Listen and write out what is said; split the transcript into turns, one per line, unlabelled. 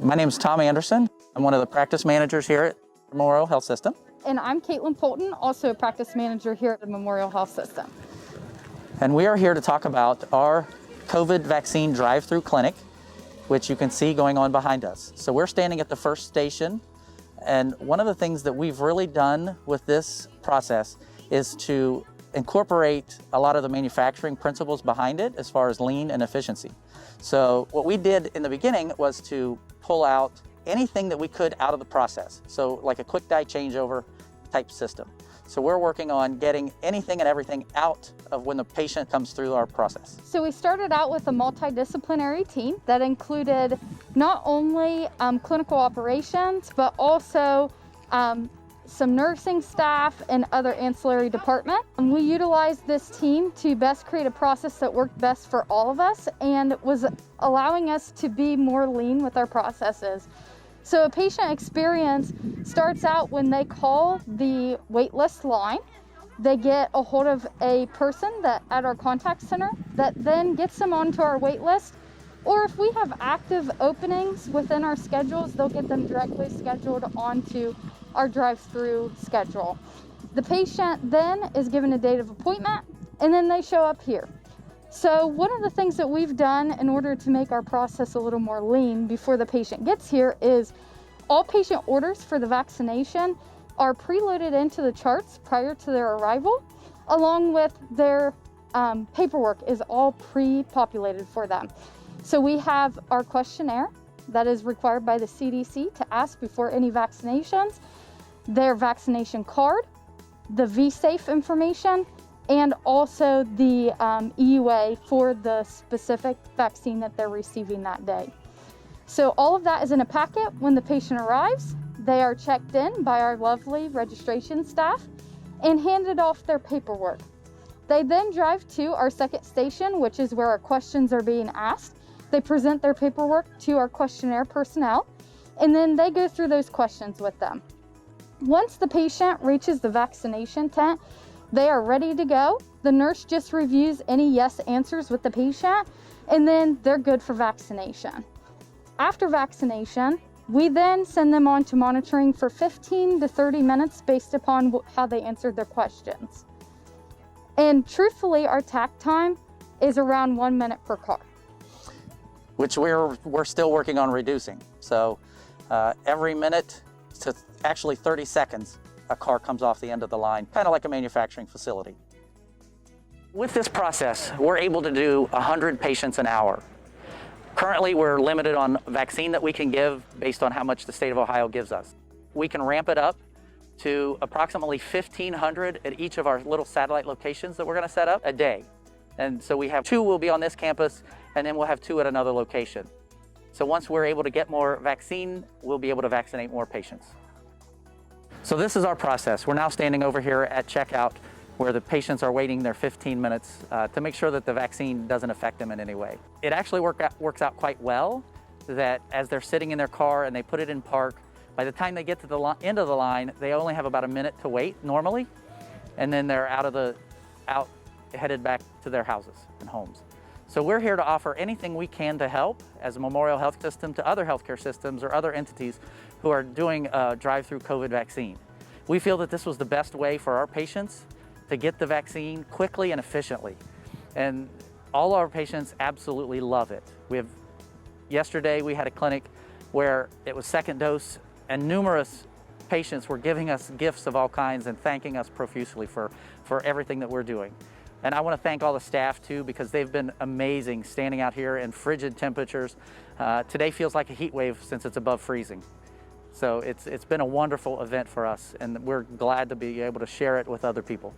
My name is Tom Anderson. I'm one of the practice managers here at Memorial Health System.
And I'm Caitlin Polton, also a practice manager here at the Memorial Health System.
And we are here to talk about our COVID vaccine drive-through clinic, which you can see going on behind us. So we're standing at the first station, and one of the things that we've really done with this process is to incorporate a lot of the manufacturing principles behind it as far as lean and efficiency. So what we did in the beginning was to pull out anything that we could out of the process. So like a quick dye changeover type system. So we're working on getting anything and everything out of when the patient comes through our process.
So we started out with a multidisciplinary team that included not only clinical operations, but also some nursing staff and other ancillary departments. And we utilized this team to best create a process that worked best for all of us and was allowing us to be more lean with our processes. So a patient experience starts out when they call the waitlist line. They get a hold of a person at our contact center that then gets them onto our wait list. Or if we have active openings within our schedules, they'll get them directly scheduled onto our drive-through schedule. The patient then is given a date of appointment, and then they show up here. So one of the things that we've done in order to make our process a little more lean before the patient gets here is all patient orders for the vaccination are preloaded into the charts prior to their arrival, along with their paperwork is all pre-populated for them. So we have our questionnaire that is required by the CDC to ask before any vaccinations, their vaccination card, the V-Safe information, and also the EUA for the specific vaccine that they're receiving that day. So all of that is in a packet when the patient arrives. They are checked in by our lovely registration staff and handed off their paperwork. They then drive to our second station, which is where our questions are being asked. They present their paperwork to our questionnaire personnel, and then they go through those questions with them. Once the patient reaches the vaccination tent, they are ready to go. The nurse just reviews any yes answers with the patient, and then they're good for vaccination. After vaccination, we then send them on to monitoring for 15 to 30 minutes based upon how they answered their questions. And truthfully, our tack time is around 1 minute per car,
which we're still working on reducing. So every minute to actually 30 seconds, a car comes off the end of the line, kind of like a manufacturing facility. With this process, we're able to do 100 patients an hour. Currently, we're limited on vaccine that we can give based on how much the state of Ohio gives us. We can ramp it up to approximately 1,500 at each of our little satellite locations that we're going to set up a day. And so we have 2 will be on this campus, and then we'll have 2 at another location. So once we're able to get more vaccine, we'll be able to vaccinate more patients. So this is our process. We're now standing over here at checkout where the patients are waiting their 15 minutes to make sure that the vaccine doesn't affect them in any way. It actually works out quite well that as they're sitting in their car and they put it in park, by the time they get to the end of the line, they only have about a minute to wait normally, and then they're headed back to their houses and homes. So we're here to offer anything we can to help as a Memorial Health System to other healthcare systems or other entities who are doing a drive-through COVID vaccine. We feel that this was the best way for our patients to get the vaccine quickly and efficiently. And all our patients absolutely love it. Yesterday we had a clinic where it was second dose, and numerous patients were giving us gifts of all kinds and thanking us profusely for everything that we're doing. And I want to thank all the staff too, because they've been amazing standing out here in frigid temperatures. Today feels like a heat wave since it's above freezing. So it's been a wonderful event for us, and we're glad to be able to share it with other people.